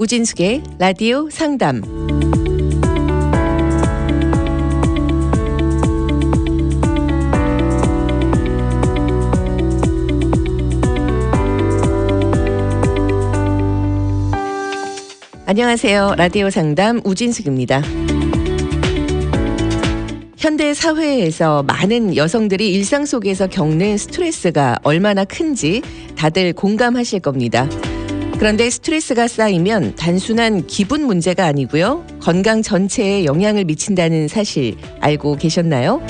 우진숙의 라디오 상담. 안녕하세요. 라디오 상담 우진숙입니다. 현대 사회에서 많은 여성들이 일상 속에서 겪는 스트레스가 얼마나 큰지 다들 공감하실 겁니다. 그런데 스트레스가 쌓이면 단순한 기분 문제가 아니고요. 건강 전체에 영향을 미친다는 사실 알고 계셨나요?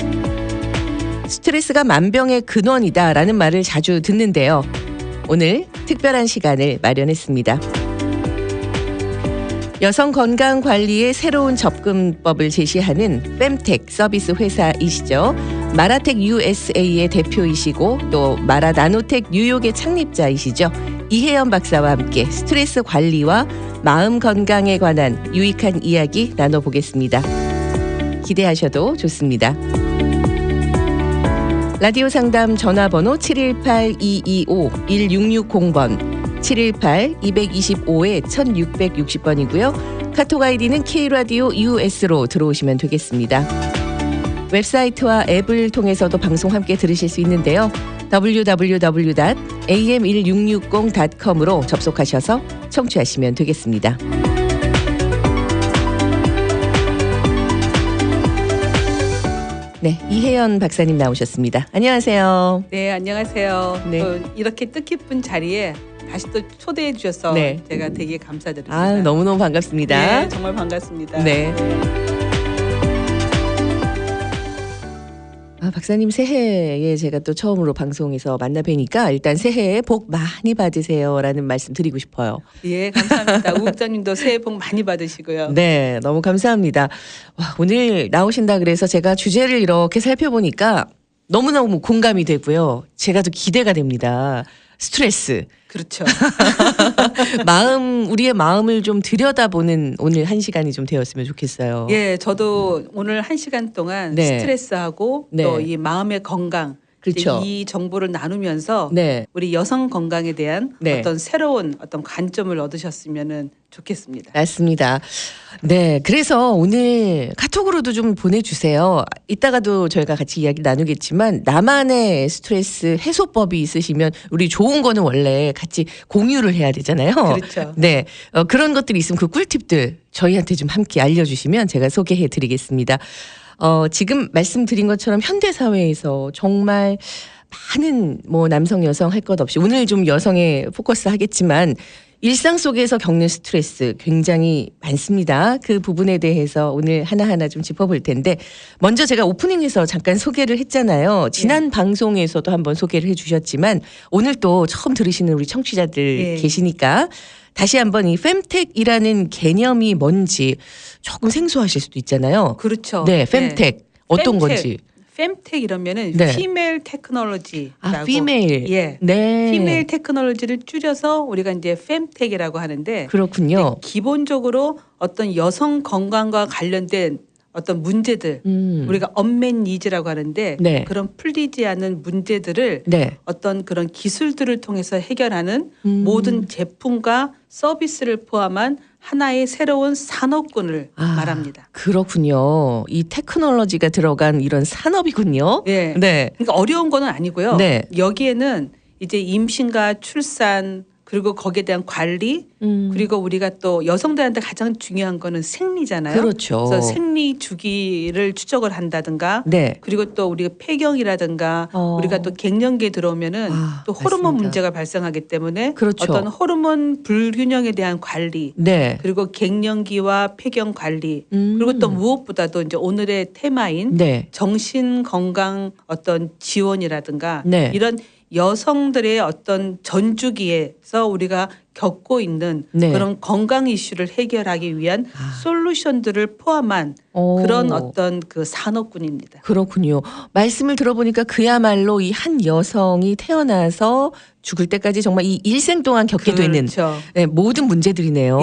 스트레스가 만병의 근원이다라는 말을 자주 듣는데요. 오늘 특별한 시간을 마련했습니다. 여성 건강 관리의 새로운 접근법을 제시하는 femtech 서비스 회사이시죠. 마라텍 USA의 대표이시고 또 마라나노텍 뉴욕의 창립자이시죠. 이혜연 박사와 함께 스트레스 관리와 마음 건강에 관한 유익한 이야기 나눠보겠습니다. 기대하셔도 좋습니다. 라디오 상담 전화번호 718-225-1660번 718-225-1660번이고요. 카톡 아이디는 K라디오 US로 들어오시면 되겠습니다. 웹사이트와 앱을 통해서도 방송 함께 들으실 수 있는데요. www.am1660.com으로 접속하셔서 청취하시면 되겠습니다. 네, 이혜연 박사님 나오셨습니다. 안녕하세요. 네, 안녕하세요. 네. 또 이렇게 뜻깊은 자리에 다시 또 초대해 주셔서 제가 되게 감사드립니다. 아, 너무너무 반갑습니다. 네, 정말 반갑습니다. 네. 박사님 새해에 제가 또 처음으로 방송에서 만나 뵈니까 일단 새해에 복 많이 받으세요라는 말씀 드리고 싶어요. 예, 감사합니다. 우국장님도 새해 복 많이 받으시고요. 네, 너무 감사합니다. 와, 오늘 나오신다 그래서 제가 주제를 이렇게 살펴보니까 너무너무 공감이 되고요. 제가 더 기대가 됩니다. 스트레스. 그렇죠. 우리의 마음을 좀 들여다보는 오늘 한 시간이 좀 되었으면 좋겠어요. 예, 저도 오늘 1시간 동안 스트레스하고 또 이 마음의 건강, 그렇죠. 이 정보를 나누면서 우리 여성 건강에 대한 어떤 새로운 어떤 관점을 얻으셨으면 좋겠습니다. 맞습니다. 네, 그래서 오늘 카톡으로도 좀 보내주세요. 이따가도 저희가 같이 이야기 나누겠지만 나만의 스트레스 해소법이 있으시면 우리 좋은 거는 원래 같이 공유를 해야 되잖아요. 그렇죠. 네, 그런 것들이 있으면 그 꿀팁들 저희한테 좀 함께 알려주시면 제가 소개해드리겠습니다. 지금 말씀드린 것처럼 현대 사회에서 정말 많은 남성 여성 할 것 없이 오늘 좀 여성에 포커스 하겠지만 일상 속에서 겪는 스트레스 굉장히 많습니다. 그 부분에 대해서 오늘 하나하나 좀 짚어볼 텐데 먼저 제가 오프닝에서 잠깐 소개를 했잖아요. 지난 방송에서도 한번 소개를 해주셨지만 오늘 또 처음 들으시는 우리 청취자들 계시니까 다시 한번 이 femtech이라는 개념이 뭔지 조금 생소하실 수도 있잖아요. 그렇죠. 네, femtech 어떤 건지. femtech 이러면은 female technology라고. female. 예. 네. female technology를 줄여서 우리가 이제 femtech이라고 하는데. 그렇군요. 기본적으로 어떤 여성 건강과 관련된 어떤 문제들 우리가 unmet needs라고 하는데 그런 풀리지 않는 문제들을 어떤 그런 기술들을 통해서 해결하는 모든 제품과 서비스를 포함한 하나의 새로운 산업군을 말합니다. 그렇군요. 이 테크놀로지가 들어간 이런 산업이군요. 네. 그러니까 어려운 거는 아니고요. 여기에는 이제 임신과 출산 그리고 거기에 대한 관리 그리고 우리가 또 여성들한테 가장 중요한 거는 생리잖아요. 그렇죠. 그래서 생리 주기를 추적을 한다든가 그리고 또 우리가 폐경이라든가 우리가 또 갱년기에 들어오면은 또 호르몬 문제가 발생하기 때문에 어떤 호르몬 불균형에 대한 관리 그리고 갱년기와 폐경 관리 그리고 또 무엇보다도 이제 오늘의 테마인 정신 건강 어떤 지원이라든가 이런 여성들의 어떤 전주기에서 우리가 겪고 있는 그런 건강 이슈를 해결하기 위한 솔루션들을 포함한 그런 어떤 그 산업군입니다. 그렇군요. 말씀을 들어보니까 그야말로 이 한 여성이 태어나서 죽을 때까지 정말 이 일생 동안 겪게 되는 모든 문제들이네요.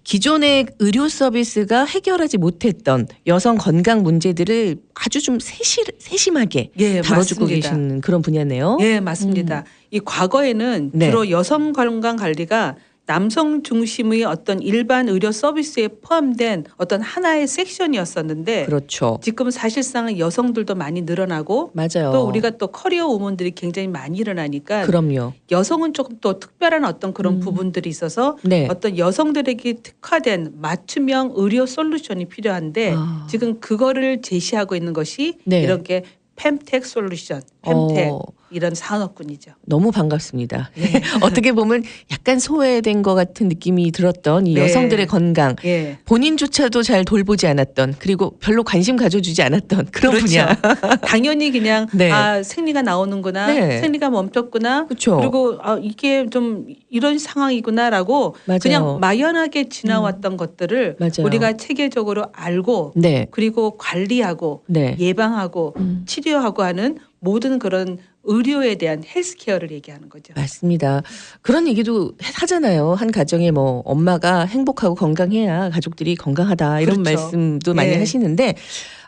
기존의 의료 서비스가 해결하지 못했던 여성 건강 문제들을 아주 좀 세심하게 다뤄주고 계시는 그런 분야네요. 예, 맞습니다. 이 과거에는 주로 여성 건강 관리가 남성 중심의 어떤 일반 의료 서비스에 포함된 어떤 하나의 섹션이었었는데 그렇죠. 지금 사실상 여성들도 많이 늘어나고 맞아요. 또 우리가 또 커리어 우먼들이 굉장히 많이 일어나니까 그럼요. 여성은 조금 또 특별한 어떤 그런 부분들이 있어서 네. 어떤 여성들에게 특화된 맞춤형 의료 솔루션이 필요한데 지금 그거를 제시하고 있는 것이 네. 이렇게 fem텍 솔루션, fem텍 이런 산업군이죠. 너무 반갑습니다. 네. 어떻게 보면 약간 소외된 것 같은 느낌이 들었던 이 네. 여성들의 건강, 네. 본인조차도 잘 돌보지 않았던 그리고 별로 관심 가져주지 않았던 그런 그렇죠. 분야. 당연히 그냥 네. 아 생리가 나오는구나, 네. 생리가 멈췄구나, 그렇죠. 그리고 아 이게 좀 이런 상황이구나라고 맞아요. 그냥 막연하게 지나왔던 것들을 맞아요. 우리가 체계적으로 알고 네. 그리고 관리하고 네. 예방하고 치료하고 하는 모든 그런 의료에 대한 헬스케어를 얘기하는 거죠. 맞습니다. 그런 얘기도 하잖아요. 한 가정에 뭐 엄마가 행복하고 건강해야 가족들이 건강하다 이런 그렇죠. 말씀도 많이 하시는데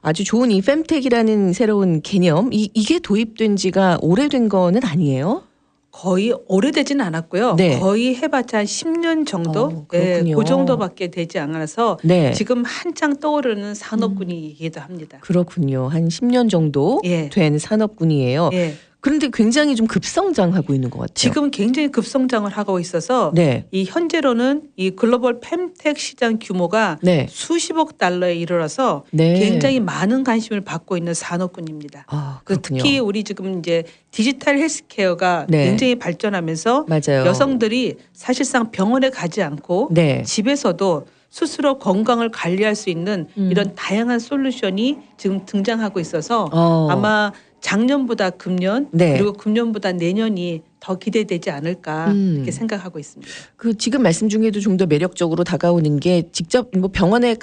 아주 좋은 이 fem텍이라는 새로운 개념 이게 도입된 지가 오래된 거는 아니에요? 거의 오래되진 않았고요. 네. 거의 해봤자 한 10년 정도? 네, 그 정도밖에 되지 않아서 네. 지금 한창 떠오르는 산업군이기도 합니다. 그렇군요. 한 10년 정도 된 산업군이에요. 그런데 굉장히 좀 급성장하고 있는 것 같아요. 지금 굉장히 급성장을 하고 있어서 네. 이 현재로는 이 글로벌 fem텍 시장 규모가 네. 수십억 달러에 이르러서 네. 굉장히 많은 관심을 받고 있는 산업군입니다. 아, 특히 우리 지금 이제 디지털 헬스케어가 네. 굉장히 발전하면서 맞아요. 여성들이 사실상 병원에 가지 않고 네. 집에서도 스스로 건강을 관리할 수 있는 이런 다양한 솔루션이 지금 등장하고 있어서 아마 작년보다 금년 네. 그리고 금년보다 내년이 더 기대되지 않을까 이렇게 생각하고 있습니다. 그 지금 말씀 중에도 좀 더 매력적으로 다가오는 게 직접 뭐 병원에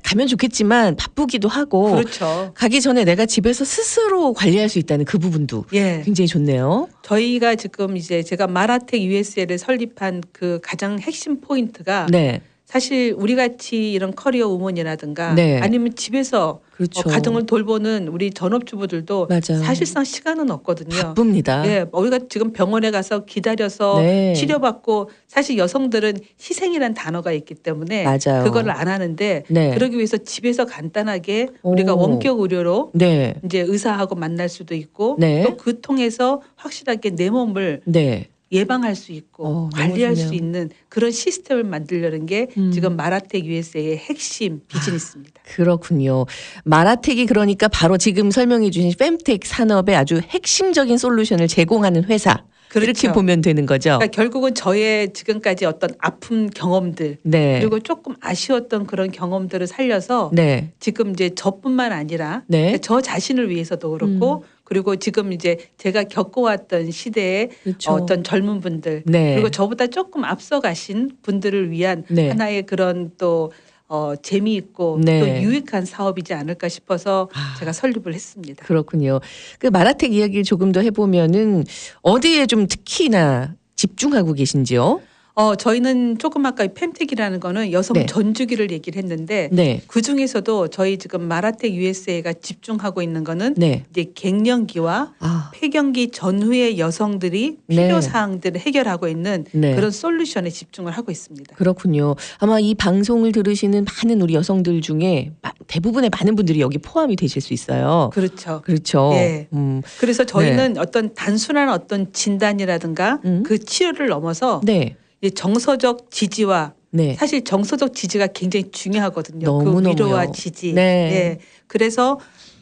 가면 좋겠지만 바쁘기도 하고 그렇죠. 가기 전에 내가 집에서 스스로 관리할 수 있다는 그 부분도 굉장히 좋네요. 저희가 지금 이제 제가 마라텍 USA를 설립한 그 가장 핵심 포인트가 네. 사실 우리 같이 이런 커리어 우먼이라든가 네. 아니면 집에서 그렇죠. 가정을 돌보는 우리 전업주부들도 맞아요. 사실상 시간은 없거든요. 바쁩니다. 예, 우리가 지금 병원에 가서 기다려서 네. 치료받고 사실 여성들은 희생이란 단어가 있기 때문에 맞아요. 그거를 안 하는데 네. 그러기 위해서 집에서 간단하게 우리가 원격 의료로 네. 이제 의사하고 만날 수도 있고 네. 또 그 통해서 확실하게 내 몸을 네. 예방할 수 있고 관리할 수 있는 그런 시스템을 만들려는 게 지금 마라텍 USA의 핵심 비즈니스입니다. 그렇군요. 마라텍이 그러니까 바로 지금 설명해 주신 fem텍 산업의 아주 핵심적인 솔루션을 제공하는 회사. 그렇죠. 이렇게 보면 되는 거죠. 그러니까 결국은 저의 지금까지 어떤 아픈 경험들 네. 그리고 조금 아쉬웠던 그런 경험들을 살려서 네. 지금 이제 저뿐만 아니라 네. 그러니까 저 자신을 위해서도 그렇고 그리고 지금 이제 제가 겪어왔던 시대의 그렇죠. 어떤 젊은 분들 네. 그리고 저보다 조금 앞서가신 분들을 위한 네. 하나의 그런 또 재미있고 네. 또 유익한 사업이지 않을까 싶어서 제가 설립을 했습니다. 그렇군요. 그 마라텍 이야기를 조금 더 해보면은 어디에 좀 특히나 집중하고 계신지요? 저희는 조금 아까 fem텍이라는 거는 여성 네. 전주기를 얘기를 했는데 네. 그 중에서도 저희 지금 마라텍 USA가 집중하고 있는 거는 네. 이제 갱년기와 폐경기 전후의 여성들이 필요 사항들을 해결하고 있는 네. 그런 솔루션에 집중을 하고 있습니다. 그렇군요. 아마 이 방송을 들으시는 많은 우리 여성들 중에 대부분의 많은 분들이 여기 포함이 되실 수 있어요. 그렇죠. 그렇죠. 네. 그래서 저희는 네. 어떤 단순한 어떤 진단이라든가 그 치료를 넘어서 네. 정서적 지지와 네. 사실 정서적 지지가 굉장히 중요하거든요. 그 위로와 지지. 네. 네. 그래서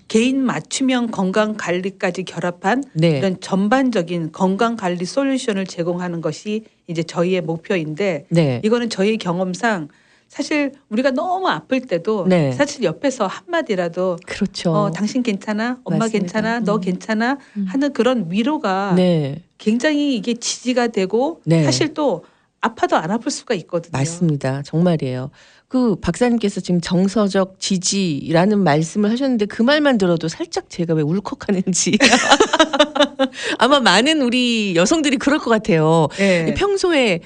개인 맞춤형 건강 관리까지 결합한 네. 이런 전반적인 건강 관리 솔루션을 제공하는 것이 이제 저희의 목표인데 네. 이거는 저희 경험상 사실 우리가 너무 아플 때도 네. 사실 옆에서 한마디라도 그렇죠. 당신 괜찮아? 엄마 맞습니다. 괜찮아? 너 괜찮아? 하는 그런 위로가 네. 굉장히 이게 지지가 되고 네. 사실 또 아파도 안 아플 수가 있거든요. 맞습니다. 정말이에요. 그 박사님께서 지금 정서적 지지라는 말씀을 하셨는데 그 말만 들어도 살짝 제가 왜 울컥하는지 아마 많은 우리 여성들이 그럴 것 같아요. 네. 평소에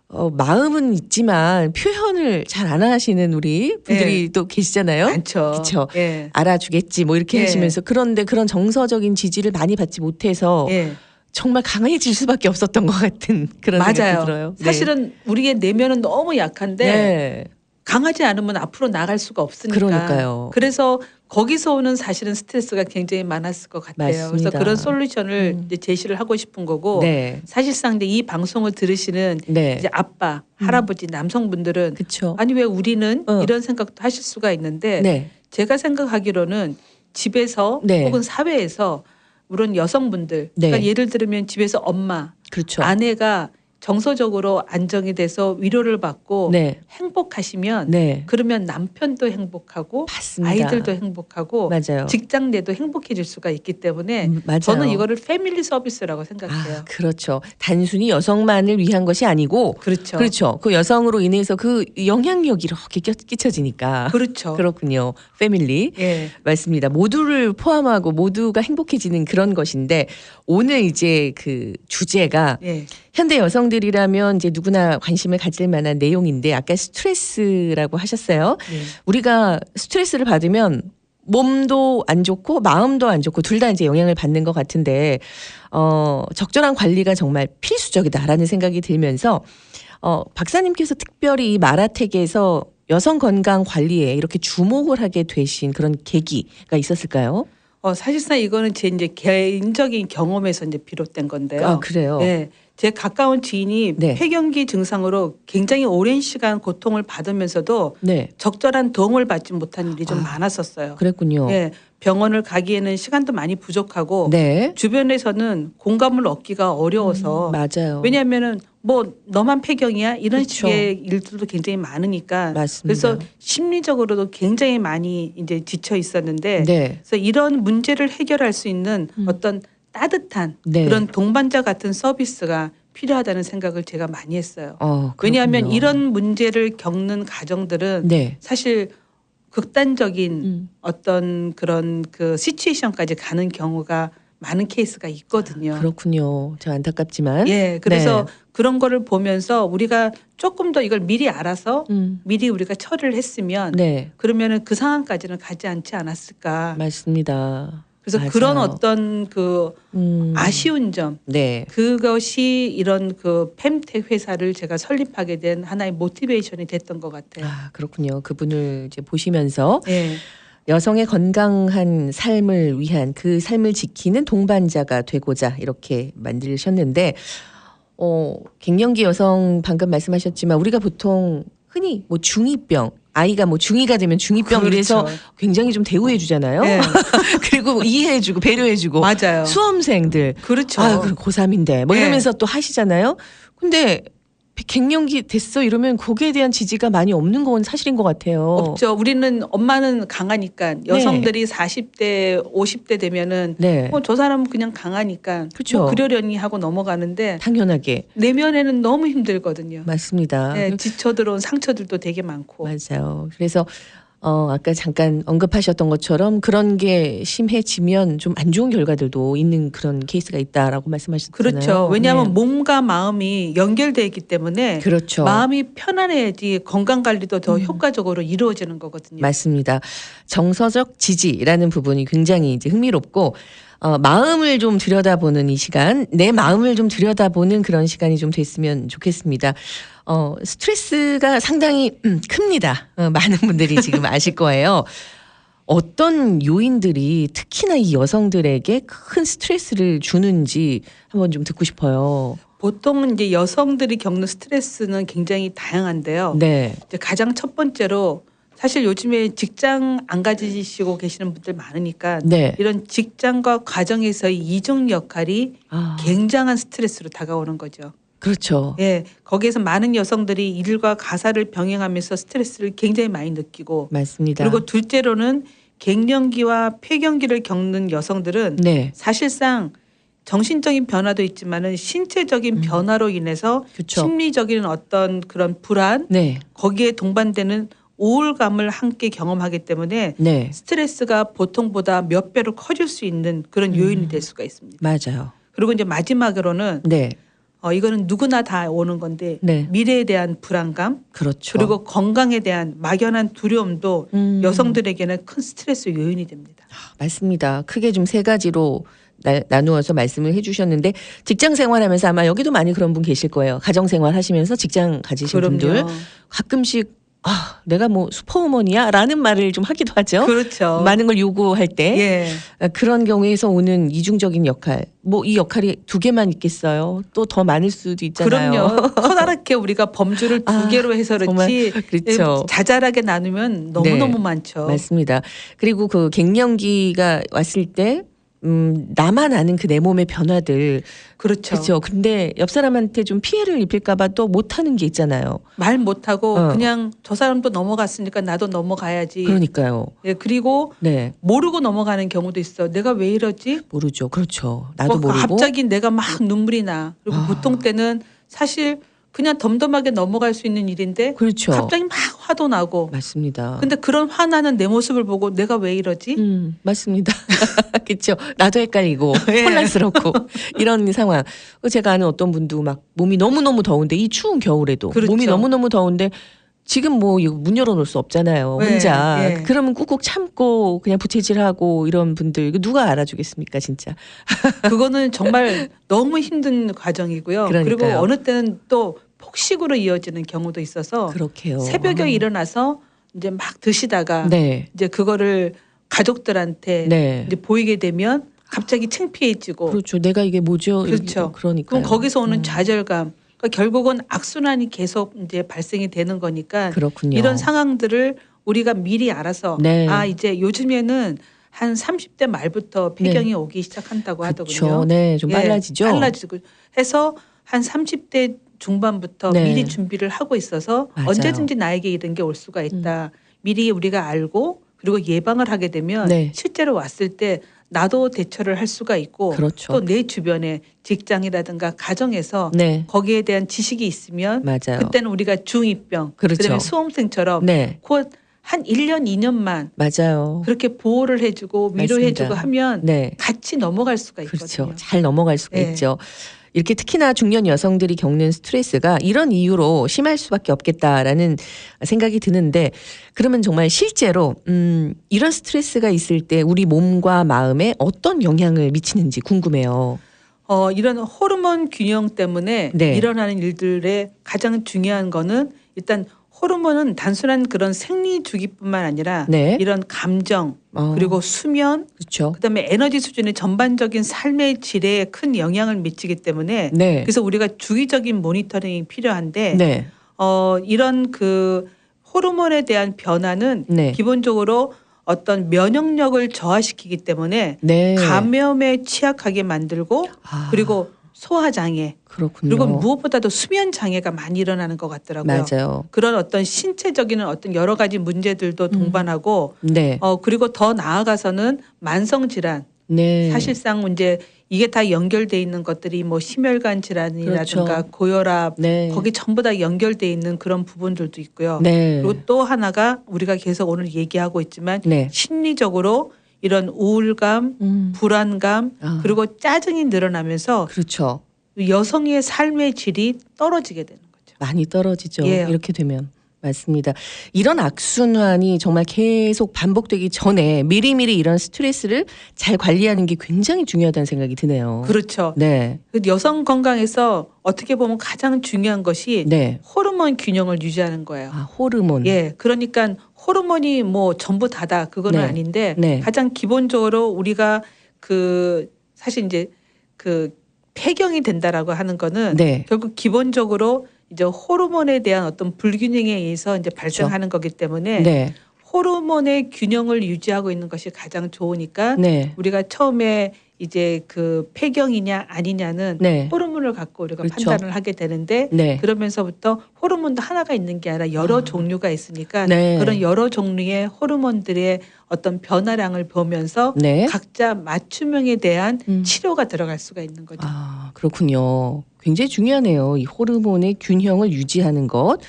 마음은 있지만 표현을 잘 안 하시는 우리 분들이 네. 또 계시잖아요. 많죠. 그렇죠. 네. 알아주겠지 뭐 이렇게 하시면서 그런데 그런 정서적인 지지를 많이 받지 못해서 정말 강해질 수밖에 없었던 것 같은 그런 생각이 들어요. 네. 사실은 우리의 내면은 너무 약한데 네. 강하지 않으면 앞으로 나갈 수가 없으니까. 그러니까요. 그래서 거기서 오는 사실은 스트레스가 굉장히 많았을 것 같아요. 맞습니다. 그래서 그런 솔루션을 이제 제시를 하고 싶은 거고 네. 사실상 이제 이 방송을 들으시는 네. 이제 아빠, 할아버지, 남성분들은 그쵸. 아니 왜 우리는 이런 생각도 하실 수가 있는데 네. 제가 생각하기로는 집에서 네. 혹은 사회에서 물론 여성분들 네. 그러니까 예를 들면 집에서 엄마, 그렇죠. 아내가 정서적으로 안정이 돼서 위로를 받고 네. 행복하시면 네. 그러면 남편도 행복하고 맞습니다. 아이들도 행복하고 맞아요. 직장 내도 행복해질 수가 있기 때문에 저는 이거를 패밀리 서비스라고 생각해요. 아, 그렇죠. 단순히 여성만을 위한 것이 아니고 그렇죠. 그렇죠. 그 여성으로 인해서 그 영향력이 이렇게 끼쳐지니까 그렇죠. 그렇군요. 패밀리 예. 맞습니다. 모두를 포함하고 모두가 행복해지는 그런 것인데 오늘 이제 그 주제가 예. 현대 여성들이라면 이제 누구나 관심을 가질 만한 내용인데 아까 스트레스라고 하셨어요. 네. 우리가 스트레스를 받으면 몸도 안 좋고 마음도 안 좋고 둘 다 이제 영향을 받는 것 같은데 적절한 관리가 정말 필수적이다라는 생각이 들면서 박사님께서 특별히 이 마라텍에서 여성 건강 관리에 이렇게 주목을 하게 되신 그런 계기가 있었을까요? 사실상 이거는 제 이제 개인적인 경험에서 이제 비롯된 건데요. 아, 그래요? 네. 제 가까운 지인이 네. 폐경기 증상으로 굉장히 오랜 시간 고통을 받으면서도 네. 적절한 도움을 받지 못한 일이 좀 많았었어요. 그랬군요. 네. 병원을 가기에는 시간도 많이 부족하고 네. 주변에서는 공감을 얻기가 어려워서 맞아요. 왜냐하면은 뭐 너만 폐경이야 이런 그렇죠. 식의 일들도 굉장히 많으니까 맞습니다. 그래서 심리적으로도 굉장히 많이 이제 지쳐 있었는데 네. 그래서 이런 문제를 해결할 수 있는 어떤 따뜻한 네. 그런 동반자 같은 서비스가 필요하다는 생각을 제가 많이 했어요. 왜냐하면 이런 문제를 겪는 가정들은 네. 사실 극단적인 어떤 그런 그 시츄에이션까지 가는 경우가 많은 케이스가 있거든요. 그렇군요. 저 안타깝지만. 예, 그래서 네. 그런 거를 보면서 우리가 조금 더 이걸 미리 알아서 미리 우리가 처리를 했으면 네. 그러면은 그 상황까지는 가지 않지 않았을까. 맞습니다. 그래서 맞아요. 그런 어떤 그 아쉬운 점, 네. 그것이 이런 그 펨텍 회사를 제가 설립하게 된 하나의 모티베이션이 됐던 것 같아요. 아, 그렇군요. 그분을 이제 보시면서 네. 여성의 건강한 삶을 위한 그 삶을 지키는 동반자가 되고자 이렇게 만드셨는데, 갱년기 여성 방금 말씀하셨지만 우리가 보통 흔히 뭐 중2병 아이가 뭐 중2가 되면 중2병 이래서 그렇죠. 굉장히 좀 대우해 주잖아요. 네. 그리고 이해해 주고 배려해 주고 맞아요. 수험생들 그렇죠. 아, 그럼 고3인데 뭐 이러면서 또 하시잖아요. 근데 갱년기 됐어 이러면 거기에 대한 지지가 많이 없는 건 사실인 것 같아요. 없죠. 우리는 엄마는 강하니까 여성들이 네. 40대 50대 되면은 네. 저 사람은 그냥 강하니까 그렇죠. 뭐 그러려니 하고 넘어가는데 당연하게 내면에는 너무 힘들거든요. 맞습니다. 네, 지쳐들어온 상처들도 되게 많고. 맞아요. 그래서 아까 잠깐 언급하셨던 것처럼 그런 게 심해지면 좀 안 좋은 결과들도 있는 그런 케이스가 있다라고 말씀하셨잖아요. 그렇죠. 왜냐하면 네. 몸과 마음이 연결되어 있기 때문에 그렇죠. 마음이 편안해야지 건강관리도 더 효과적으로 이루어지는 거거든요. 맞습니다. 정서적 지지라는 부분이 굉장히 이제 흥미롭고 마음을 좀 들여다보는 이 시간, 내 마음을 좀 들여다보는 그런 시간이 좀 됐으면 좋겠습니다. 스트레스가 상당히 큽니다. 많은 분들이 지금 아실 거예요. 어떤 요인들이 특히나 이 여성들에게 큰 스트레스를 주는지 한번 좀 듣고 싶어요. 보통은 이제 여성들이 겪는 스트레스는 굉장히 다양한데요. 네. 이제 가장 첫 번째로 사실 요즘에 직장 안 가지시고 계시는 분들 많으니까 네. 이런 직장과 가정에서의 이중 역할이 굉장한 스트레스로 다가오는 거죠. 그렇죠. 예, 거기에서 많은 여성들이 일과 가사를 병행하면서 스트레스를 굉장히 많이 느끼고 맞습니다. 그리고 둘째로는 갱년기와 폐경기를 겪는 여성들은 네. 사실상 정신적인 변화도 있지만은 신체적인 변화로 인해서 그쵸. 심리적인 어떤 그런 불안 네. 거기에 동반되는 우울감을 함께 경험하기 때문에 네. 스트레스가 보통보다 몇 배로 커질 수 있는 그런 요인이 될 수가 있습니다. 맞아요. 그리고 이제 마지막으로는 네. 이거는 누구나 다 오는 건데 네. 미래에 대한 불안감 그렇죠. 그리고 건강에 대한 막연한 두려움도 여성들에게는 큰 스트레스 요인이 됩니다. 맞습니다. 크게 좀 세 가지로 나누어서 말씀을 해주셨는데 직장 생활하면서 아마 여기도 많이 그런 분 계실 거예요. 가정 생활 하시면서 직장 가지신 그럼요. 분들 가끔씩 내가 뭐 슈퍼우먼이야? 라는 말을 좀 하기도 하죠. 그렇죠. 많은 걸 요구할 때. 그런 경우에서 오는 이중적인 역할. 뭐 이 역할이 2개만 있겠어요? 또 더 많을 수도 있잖아요. 그럼요. 커다랗게 우리가 범주를 2개로 해서 그렇지. 그렇죠. 자잘하게 나누면 너무너무 많죠. 맞습니다. 그리고 그 갱년기가 왔을 때 나만 아는 그 내 몸의 변화들. 그렇죠. 근데 옆 사람한테 좀 피해를 입힐까봐 또 못하는 게 있잖아요. 말 못하고 그냥 저 사람도 넘어갔으니까 나도 넘어가야지. 그러니까요. 그리고 모르고 넘어가는 경우도 있어. 내가 왜 이러지? 모르죠. 그렇죠. 나도 모르고. 갑자기 내가 막 눈물이 나. 그리고 보통 때는 사실 그냥 덤덤하게 넘어갈 수 있는 일인데 그렇죠. 갑자기 막 화도 나고. 맞습니다. 근데 그런 화나는 내 모습을 보고 내가 왜 이러지? 맞습니다. 그렇죠. 나도 헷갈리고 혼란스럽고 이런 상황. 제가 아는 어떤 분도 막 몸이 너무너무 더운데 이 추운 겨울에도 몸이 너무너무 더운데 지금 뭐 문 열어놓을 수 없잖아요. 혼자. 그러면 꾹꾹 참고 그냥 부채질하고 이런 분들 누가 알아주겠습니까 진짜. 그거는 정말 너무 힘든 과정이고요. 그러니까요. 그리고 어느 때는 또 폭식으로 이어지는 경우도 있어서 그렇게요. 새벽에 일어나서 이제 막 드시다가 이제 그거를 가족들한테 이제 보이게 되면 갑자기 창피해지고. 그렇죠. 내가 이게 뭐죠? 그렇죠. 그러니까. 그럼 거기서 오는 좌절감. 그러니까 결국은 악순환이 계속 이제 발생이 되는 거니까. 그렇군요. 이런 상황들을 우리가 미리 알아서 이제 요즘에는 한 30대 말부터 폐경이 오기 시작한다고 하더군요. 네, 좀 빨라지죠. 빨라지고 해서 한 30대 중반부터 미리 준비를 하고 있어서 언제든지 나에게 이런 게 올 수가 있다. 미리 우리가 알고 그리고 예방을 하게 되면 실제로 왔을 때 나도 대처를 할 수가 있고 또 내 주변에 직장이라든가 가정에서 거기에 대한 지식이 있으면 그때는 우리가 중2병 그다음에 수험생처럼 곧 한 1년 2년만 그렇게 보호를 해주고 위로해주고 하면 같이 넘어갈 수가 있거든요. 그렇죠. 잘 넘어갈 수가 있죠. 이렇게 특히나 중년 여성들이 겪는 스트레스가 이런 이유로 심할 수밖에 없겠다라는 생각이 드는데 그러면 정말 실제로 이런 스트레스가 있을 때 우리 몸과 마음에 어떤 영향을 미치는지 궁금해요. 이런 호르몬 균형 때문에 일어나는 일들의 가장 중요한 거는 일단 호르몬은 단순한 그런 생리 주기뿐만 아니라 이런 감정 그리고 수면 그다음에 에너지 수준의 전반적인 삶의 질에 큰 영향을 미치기 때문에 그래서 우리가 주기적인 모니터링이 필요한데 이런 그 호르몬에 대한 변화는 기본적으로 어떤 면역력을 저하시키기 때문에 감염에 취약하게 만들고 그리고 소화장애 그리고 무엇보다도 수면 장애가 많이 일어나는 것 같더라고요. 맞아요. 그런 어떤 신체적인 어떤 여러 가지 문제들도 동반하고 그리고 더 나아가서는 만성 질환 사실상 이제 이게 다 연결돼 있는 것들이 뭐 심혈관 질환이라든가 고혈압 거기 전부 다 연결돼 있는 그런 부분들도 있고요. 그리고 또 하나가 우리가 계속 오늘 얘기하고 있지만 심리적으로 이런 우울감, 불안감 그리고 짜증이 늘어나면서 여성의 삶의 질이 떨어지게 되는 거죠. 많이 떨어지죠. 이렇게 되면. 맞습니다. 이런 악순환이 정말 계속 반복되기 전에 미리미리 이런 스트레스를 잘 관리하는 게 굉장히 중요하다는 생각이 드네요. 그렇죠. 그 여성 건강에서 어떻게 보면 가장 중요한 것이 호르몬 균형을 유지하는 거예요. 호르몬. 그러니까 호르몬이 뭐 전부 다다 그건 아닌데 가장 기본적으로 우리가 그 사실 이제 그 폐경이 된다라고 하는 거는 결국 기본적으로 이제 호르몬에 대한 어떤 불균형에 의해서 이제 발생하는 거기 때문에 호르몬의 균형을 유지하고 있는 것이 가장 좋으니까 우리가 처음에 이제 그 폐경이냐 아니냐는 호르몬을 갖고 우리가 판단을 하게 되는데 그러면서부터 호르몬도 하나가 있는 게 아니라 여러 종류가 있으니까 그런 여러 종류의 호르몬들의 어떤 변화량을 보면서 각자 맞춤형에 대한 치료가 들어갈 수가 있는 거죠. 그렇군요. 굉장히 중요하네요. 이 호르몬의 균형을 유지하는 것.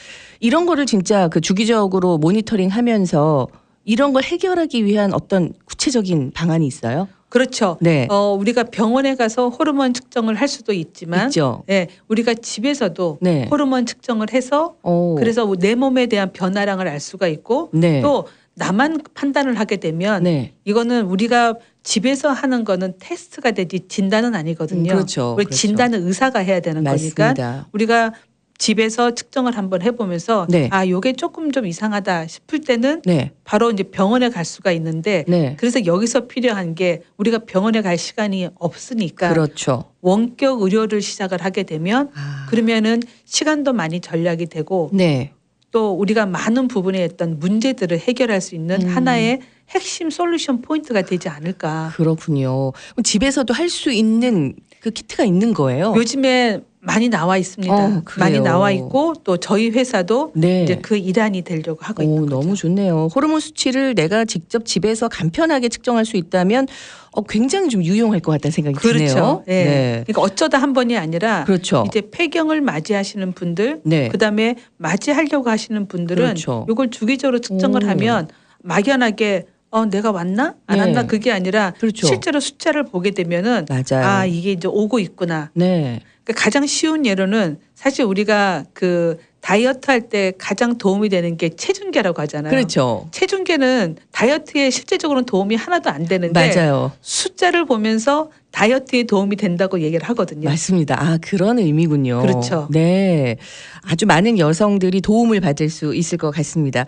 이런 거를 진짜 그 주기적으로 모니터링 하면서 이런 걸 해결하기 위한 어떤 구체적인 방안이 있어요? 그렇죠. 우리가 병원에 가서 호르몬 측정을 할 수도 있지만 우리가 집에서도 호르몬 측정을 해서 그래서 내 몸에 대한 변화량을 알 수가 있고 또 나만 판단을 하게 되면 이거는 우리가 집에서 하는 거는 테스트가 되지 진단은 아니거든요. 그렇죠. 그렇죠. 진단은 의사가 해야 되는 맞습니다. 거니까 우리가 집에서 측정을 한번 해보면서 네. 아, 요게 조금 좀 이상하다 싶을 때는 네. 바로 이제 병원에 갈 수가 있는데 네. 그래서 여기서 필요한 게 우리가 병원에 갈 시간이 없으니까 그렇죠. 원격 의료를 시작을 하게 되면 그러면은 시간도 많이 절약이 되고 네. 또 우리가 많은 부분에 어떤 문제들을 해결할 수 있는 하나의 핵심 솔루션 포인트가 되지 않을까. 그렇군요. 그럼 집에서도 할 수 있는 그 키트가 있는 거예요? 요즘에 많이 나와 있습니다. 많이 나와 있고 또 저희 회사도 네. 이제 그 일환이 되려고 하고 있는 거죠. 너무 좋네요. 호르몬 수치를 내가 직접 집에서 간편하게 측정할 수 있다면 굉장히 좀 유용할 것 같다는 생각이 드네요. 그렇죠. 네. 네. 그러니까 어쩌다 한 번이 아니라 그렇죠. 이제 폐경을 맞이하시는 분들, 네. 그다음에 맞이하려고 하시는 분들은 그렇죠. 이걸 주기적으로 측정을 하면 막연하게 내가 왔나 안 왔나 네. 그게 아니라 그렇죠. 실제로 숫자를 보게 되면은 맞아요. 아, 이게 이제 오고 있구나. 네. 그러니까 가장 쉬운 예로는 사실 우리가 그 다이어트 할 때 가장 도움이 되는 게 체중계라고 하잖아요. 그렇죠. 체중계는 다이어트에 실제적으로는 도움이 하나도 안 되는데 맞아요. 숫자를 보면서 다이어트에 도움이 된다고 얘기를 하거든요. 맞습니다. 아, 그런 의미군요. 그렇죠. 네. 아주 많은 여성들이 도움을 받을 수 있을 것 같습니다.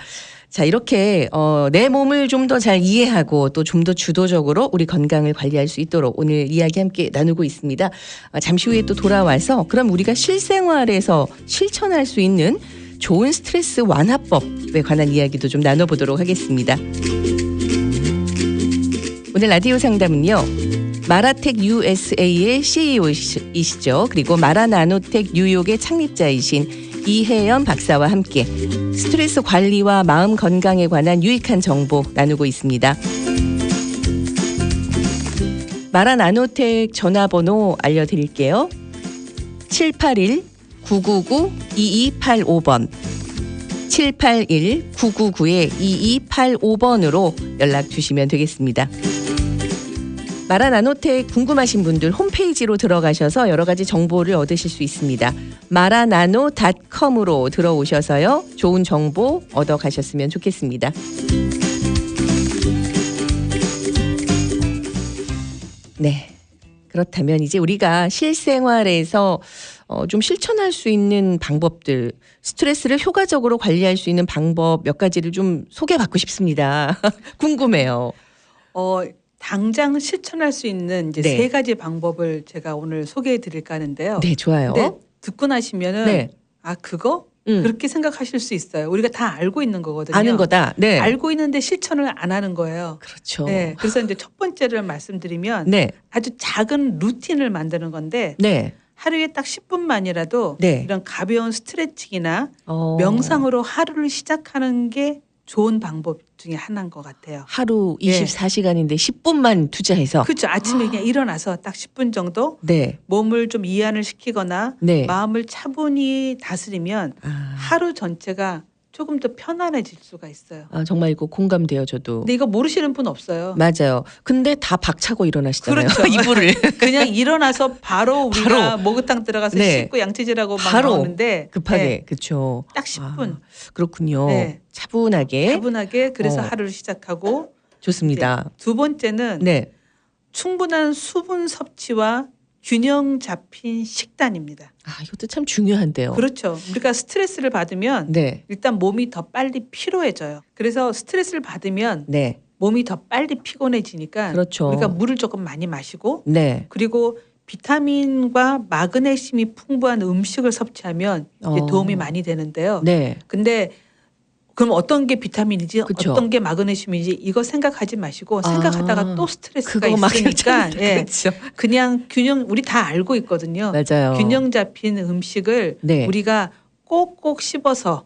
자, 이렇게 내 몸을 좀 더 잘 이해하고 또 좀 더 주도적으로 우리 건강을 관리할 수 있도록 오늘 이야기 함께 나누고 있습니다. 잠시 후에 또 돌아와서 그럼 우리가 실생활에서 실천할 수 있는 좋은 스트레스 완화법에 관한 이야기도 좀 나눠보도록 하겠습니다. 오늘 라디오 상담은요. 마라텍 USA의 CEO이시죠. 그리고 마라나노텍 뉴욕의 창립자이신 이혜연 박사와 함께 스트레스 관리와 마음 건강에 관한 유익한 정보 나누고 있습니다. 마라나노텍 전화번호 알려드릴게요. 781-999-2285번 781-999-2285번으로 연락 주시면 되겠습니다. 마라나노텍 궁금하신 분들 홈페이지로 들어가셔서 여러 가지 정보를 얻으실 수 있습니다. 마라나노.com으로 들어오셔서요. 좋은 정보 얻어가셨으면 좋겠습니다. 네. 그렇다면 이제 우리가 실생활에서 좀 실천할 수 있는 방법들, 스트레스를 효과적으로 관리할 수 있는 방법 몇 가지를 좀 소개받고 싶습니다. 궁금해요. 당장 실천할 수 있는 이제 네. 3가지 방법을 제가 오늘 소개해 드릴까 하는데요. 네, 좋아요. 근데 듣고 나시면은 네. 아, 그거? 그렇게 생각하실 수 있어요. 우리가 다 알고 있는 거거든요. 아는 거다. 네. 알고 있는데 실천을 안 하는 거예요. 그렇죠. 네. 그래서 이제 첫 번째를 말씀드리면 네. 아주 작은 루틴을 만드는 건데 네. 하루에 딱 10분만이라도 네. 이런 가벼운 스트레칭이나 명상으로 하루를 시작하는 게 좋은 방법 중에 하나인 것 같아요. 하루 24시간인데 10분만 투자해서. 그렇죠. 아침에 그냥 일어나서 딱 10분 정도 네. 몸을 좀 이완을 시키거나 네. 마음을 차분히 다스리면 하루 전체가 조금 더 편안해질 수가 있어요. 정말 이거 공감돼요, 저도. 근데 이거 모르시는 분 없어요. 맞아요. 근데 다 박차고 일어나시잖아요. 그렇죠. 이불을. 그냥 일어나서 바로 우리가 목욕탕 들어가서 네. 씻고 양치질하고 막 바로 나오는데 급하게. 네. 그렇죠. 딱 10분. 그렇군요. 네. 차분하게 그래서 하루를 시작하고 좋습니다. 두 번째는 네. 충분한 수분 섭취와 균형 잡힌 식단입니다. 이것도 참 중요한데요. 그렇죠. 우리가 스트레스를 받으면 네. 일단 몸이 더 빨리 피로해져요. 그래서 스트레스를 받으면 네. 몸이 더 빨리 피곤해지니까 그렇죠. 우리가 물을 조금 많이 마시고 네. 그리고 비타민과 마그네슘이 풍부한 음식을 섭취하면 이제 도움이 많이 되는데요. 네. 근데 그럼 어떤 게 비타민이지 그쵸. 어떤 게 마그네슘이지 이거 생각하지 마시고 생각하다가 또 스트레스가 있으니까 그렇죠. 그냥 우리 다 알고 있거든요. 맞아요. 균형 잡힌 음식을 네. 우리가 꼭꼭 씹어서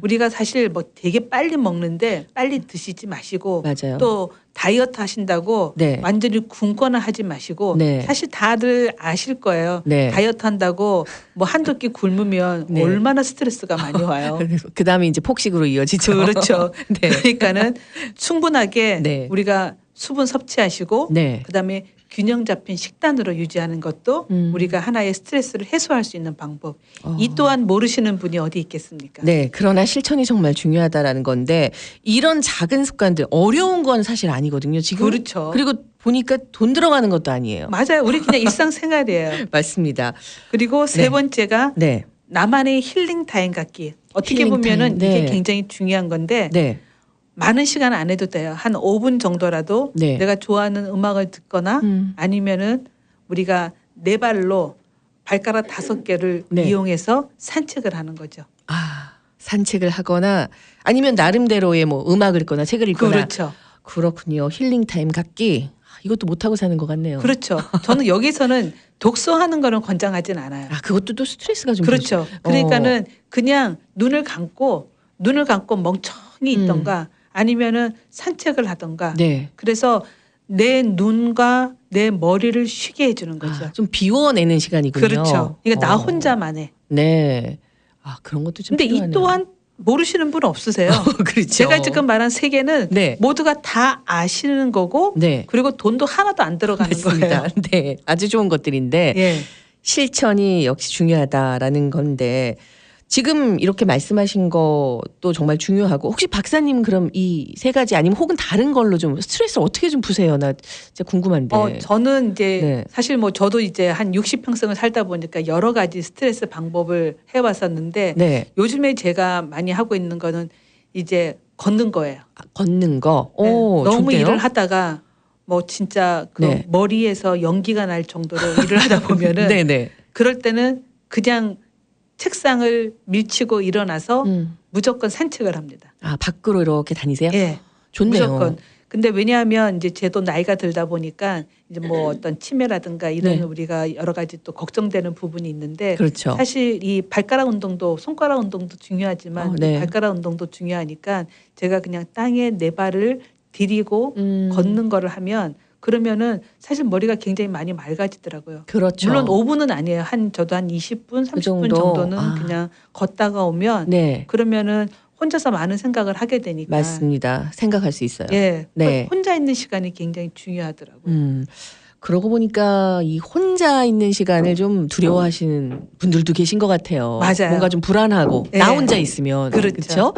우리가 사실 뭐 되게 빨리 먹는데 빨리 드시지 마시고 맞아요. 또 다이어트 하신다고 네. 완전히 굶거나 하지 마시고 네. 사실 다들 아실 거예요. 네. 다이어트 한다고 뭐 한두 끼 굶으면 네. 얼마나 스트레스가 많이 와요. 그다음에 이제 폭식으로 이어지죠. 그렇죠. 네. 그러니까는 충분하게 네. 우리가 수분 섭취하시고 네. 그다음에 균형 잡힌 식단으로 유지하는 것도 우리가 하나의 스트레스를 해소할 수 있는 방법. 이 또한 모르시는 분이 어디 있겠습니까? 네, 그러나 실천이 정말 중요하다라는 건데 이런 작은 습관들 어려운 건 사실 아니거든요. 지금 그렇죠. 그리고 보니까 돈 들어가는 것도 아니에요. 맞아요. 우리 그냥 일상생활이에요. 맞습니다. 그리고 세 번째가 나만의 힐링 타임 갖기. 어떻게 보면은 이게 굉장히 중요한 건데 많은 시간 안 해도 돼요. 한 5분 정도라도 내가 좋아하는 음악을 듣거나 아니면은 우리가 네 발로 발가락 5개를 이용해서 산책을 하는 거죠. 아, 산책을 하거나 아니면 나름대로의 뭐 음악을 읽거나 책을 읽거나. 그렇죠. 그렇군요. 힐링 타임 갖기. 이것도 못하고 사는 것 같네요. 그렇죠. 저는 여기서는 독서하는 거는 권장하진 않아요. 아, 그것도 또 스트레스가 좀. 그렇죠. 그러니까는 그냥 눈을 감고 멍청히 있던가 아니면은 산책을 하던가. 그래서 내 눈과 내 머리를 쉬게 해주는 거죠. 좀 비워내는 시간이군요. 그렇죠. 그러니까 나 혼자만의. 네. 아, 그런 것도 좀. 근데 필요하네요. 이 또한 모르시는 분 없으세요. 그렇죠. 제가 지금 말한 3개는 모두가 다 아시는 거고 그리고 돈도 하나도 안 들어가는 거예요. 네, 아주 좋은 것들인데 실천이 역시 중요하다라는 건데 지금 이렇게 말씀하신 것도 정말 중요하고 혹시 박사님 그럼 이 3가지 아니면 혹은 다른 걸로 좀 스트레스를 어떻게 좀 푸세요? 나 진짜 궁금한데. 저는 이제 사실 뭐 저도 이제 한 60평생을 살다 보니까 여러 가지 스트레스 방법을 해왔었는데 요즘에 제가 많이 하고 있는 거는 이제 걷는 거예요. 아, 걷는 거? 오, 너무 좋네요. 일을 하다가 뭐 진짜 그 머리에서 연기가 날 정도로 일을 하다 보면은 그럴 때는 그냥 책상을 밀치고 일어나서 무조건 산책을 합니다. 아, 밖으로 이렇게 다니세요? 예. 좋네요. 무조건. 근데 왜냐하면 이제 제도 나이가 들다 보니까 이제 뭐 어떤 치매라든가 이런 우리가 여러 가지 또 걱정되는 부분이 있는데 사실 이 발가락 운동도 손가락 운동도 중요하지만 발가락 운동도 중요하니까 제가 그냥 땅에 내 발을 디디고 걷는 거를 하면 그러면은 사실 머리가 굉장히 많이 맑아지더라고요. 그렇죠. 물론 5분은 아니에요. 저도 한 20분, 30분 정도는 그냥 걷다가 오면 그러면은 혼자서 많은 생각을 하게 되니까. 맞습니다. 생각할 수 있어요. 혼자 있는 시간이 굉장히 중요하더라고요. 그러고 보니까 이 혼자 있는 시간을 좀 두려워하시는 분들도 계신 것 같아요. 맞아요. 뭔가 좀 불안하고 나 혼자 있으면 그렇죠.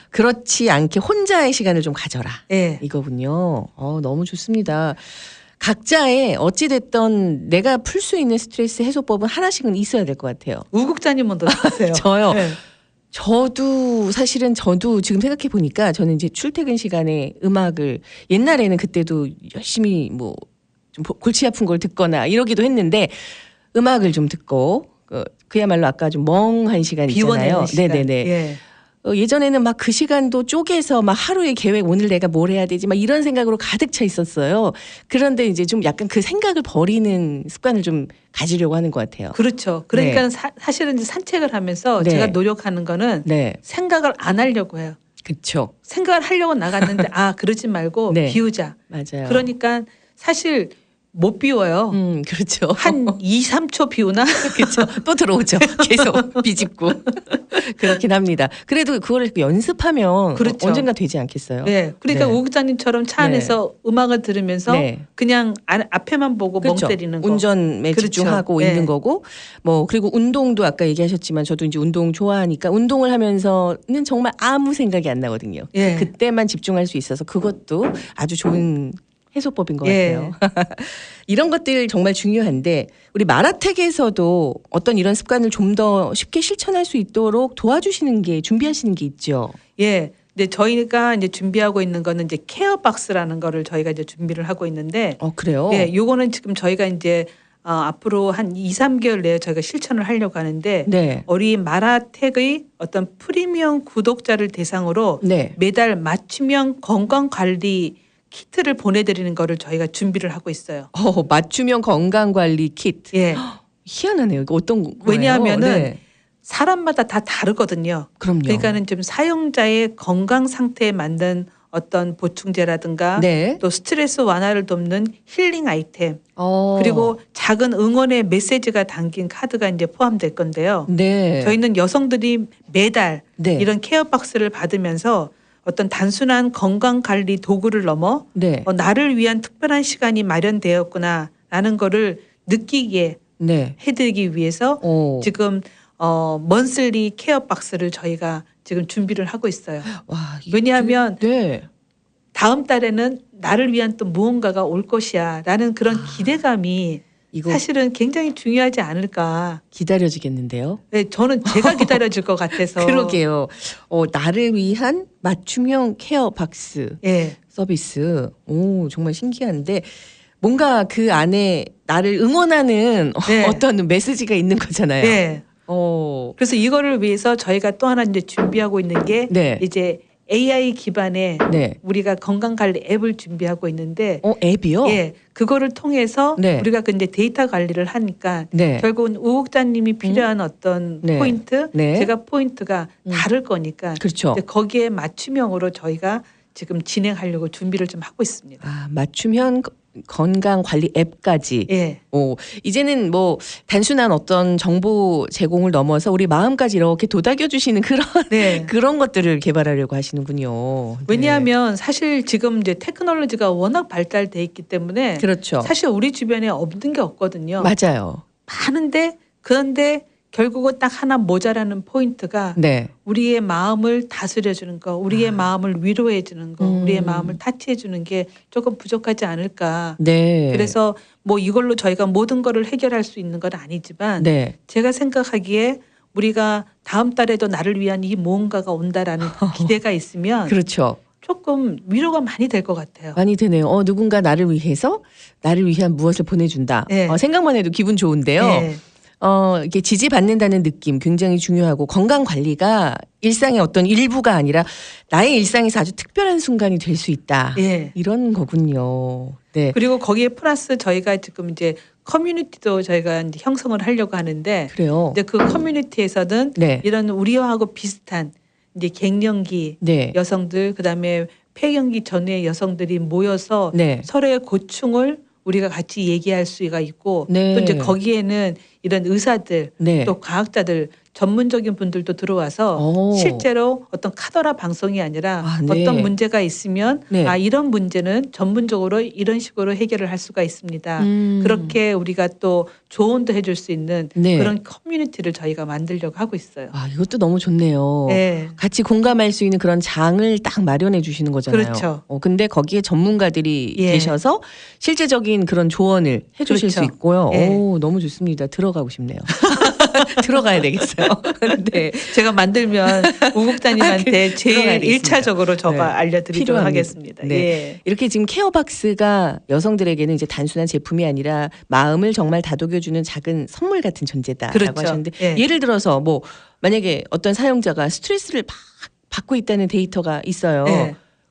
그렇지 않게 혼자의 시간을 좀 가져라. 이거군요. 너무 좋습니다. 각자의 어찌됐던 내가 풀 수 있는 스트레스 해소법은 하나씩은 있어야 될 것 같아요. 우국자님 먼저 하세요. 저요. 저도 지금 생각해 보니까 저는 이제 출퇴근 시간에 음악을 옛날에는 그때도 열심히 뭐 좀 골치 아픈 걸 듣거나 이러기도 했는데 음악을 좀 듣고 그야말로 아까 좀 멍한 시간 있잖아요. 네네네. 예전에는 막 그 시간도 쪼개서 막 하루의 계획 오늘 내가 뭘 해야 되지 막 이런 생각으로 가득 차 있었어요. 그런데 이제 좀 약간 그 생각을 버리는 습관을 좀 가지려고 하는 것 같아요. 그렇죠. 그러니까 사실은 이제 산책을 하면서 제가 노력하는 거는 생각을 안 하려고 해요. 그렇죠. 생각을 하려고 나갔는데 그러지 말고 비우자. 맞아요. 그러니까 사실 못 비워요. 그렇죠. 한 2, 3초 비우나? 그렇죠. 또 들어오죠. 계속 비집고. 그렇긴 합니다. 그래도 그거를 연습하면 언젠가 되지 않겠어요? 그러니까 오 기자님처럼 차 안에서 음악을 들으면서 그냥 앞에만 보고 멍 때리는 거. 운전에 집중하고 있는 거고 뭐 그리고 운동도 아까 얘기하셨지만 저도 이제 운동 좋아하니까 운동을 하면서는 정말 아무 생각이 안 나거든요. 그때만 집중할 수 있어서 그것도 아주 좋은 해소법인 것 같아요. 이런 것들 정말 중요한데 우리 마라텍에서도 어떤 이런 습관을 좀 더 쉽게 실천할 수 있도록 도와주시는 게 준비하시는 게 있죠. 네, 저희가 이제 준비하고 있는 거는 이제 케어 박스라는 거를 저희가 이제 준비를 하고 있는데. 그래요? 요거는 지금 저희가 이제 앞으로 한 2, 3개월 내에 저희가 실천을 하려고 하는데 우리 마라텍의 어떤 프리미엄 구독자를 대상으로 매달 맞춤형 건강 관리 키트를 보내드리는 거를 저희가 준비를 하고 있어요. 맞춤형 건강관리 키트. 희한하네요. 이거 어떤 거예요? 왜냐하면은 사람마다 다 다르거든요. 그럼요. 그러니까는 좀 사용자의 건강 상태에 맞는 어떤 보충제라든가 또 스트레스 완화를 돕는 힐링 아이템 그리고 작은 응원의 메시지가 담긴 카드가 이제 포함될 건데요. 저희는 여성들이 매달 이런 케어 박스를 받으면서 어떤 단순한 건강관리 도구를 넘어 나를 위한 특별한 시간이 마련되었구나라는 거를 느끼게 해드리기 위해서 지금 먼슬리 케어 박스를 저희가 지금 준비를 하고 있어요. 왜냐하면 다음 달에는 나를 위한 또 무언가가 올 것이야라는 그런 기대감이 사실은 굉장히 중요하지 않을까. 기다려지겠는데요? 네, 저는 제가 기다려질 것 같아서. 그러게요. 나를 위한 맞춤형 케어 박스 서비스. 오, 정말 신기한데 뭔가 그 안에 나를 응원하는 어떤 메시지가 있는 거잖아요. 네. 그래서 이거를 위해서 저희가 또 하나 이제 준비하고 있는 게 이제 AI 기반의 우리가 건강관리 앱을 준비하고 있는데 앱이요? 예, 그거를 통해서 우리가 이제 데이터 관리를 하니까 결국은 우국자님이 필요한 어떤 포인트, 제가 포인트가 다를 거니까 그렇죠. 거기에 맞춤형으로 저희가 지금 진행하려고 준비를 좀 하고 있습니다. 아, 맞춤형 건강 관리 앱까지. 이제는 뭐 단순한 어떤 정보 제공을 넘어서 우리 마음까지 이렇게 도닥여 주시는 그런 그런 것들을 개발하려고 하시는군요. 왜냐하면 사실 지금 이제 테크놀로지가 워낙 발달돼 있기 때문에 그렇죠. 사실 우리 주변에 없는 게 없거든요. 맞아요. 많은데 그런데 결국은 딱 하나 모자라는 포인트가 우리의 마음을 다스려주는 거, 우리의 마음을 위로해주는 거, 우리의 마음을 타치해주는 게 조금 부족하지 않을까. 그래서 뭐 이걸로 저희가 모든 거를 해결할 수 있는 건 아니지만 제가 생각하기에 우리가 다음 달에도 나를 위한 이 무언가가 온다라는 기대가 있으면 그렇죠. 조금 위로가 많이 될 것 같아요. 많이 되네요. 누군가 나를 위해서 나를 위한 무엇을 보내준다. 생각만 해도 기분 좋은데요. 이게 지지받는다는 느낌 굉장히 중요하고 건강 관리가 일상의 어떤 일부가 아니라 나의 일상에서 아주 특별한 순간이 될 수 있다. 이런 거군요. 그리고 거기에 플러스 저희가 지금 이제 커뮤니티도 저희가 이제 형성을 하려고 하는데 그래요. 이제 그 커뮤니티에서는 이런 우리하고 비슷한 이제 갱년기 여성들 그다음에 폐경기 전후의 여성들이 모여서 서로의 고충을 우리가 같이 얘기할 수가 있고 또 이제 거기에는 이런 의사들 또 과학자들 전문적인 분들도 들어와서 실제로 어떤 카더라 방송이 아니라 어떤 문제가 있으면 이런 문제는 전문적으로 이런 식으로 해결을 할 수가 있습니다. 그렇게 우리가 또 조언도 해줄 수 있는 그런 커뮤니티를 저희가 만들려고 하고 있어요. 이것도 너무 좋네요. 같이 공감할 수 있는 그런 장을 딱 마련해 주시는 거잖아요. 그렇죠. 근데 거기에 전문가들이 계셔서 실제적인 그런 조언을 해주실 수 있고요. 오, 너무 좋습니다. 들어가고 싶네요. 들어가야 되겠어요. 제가 만들면 우국자님한테 제일 1차적으로 저가 알려드리도록 하겠습니다. 이렇게 지금 케어박스가 여성들에게는 이제 단순한 제품이 아니라 마음을 정말 다독여주는 작은 선물 같은 존재다라고 하셨는데 예를 들어서 뭐 만약에 어떤 사용자가 스트레스를 막 받고 있다는 데이터가 있어요.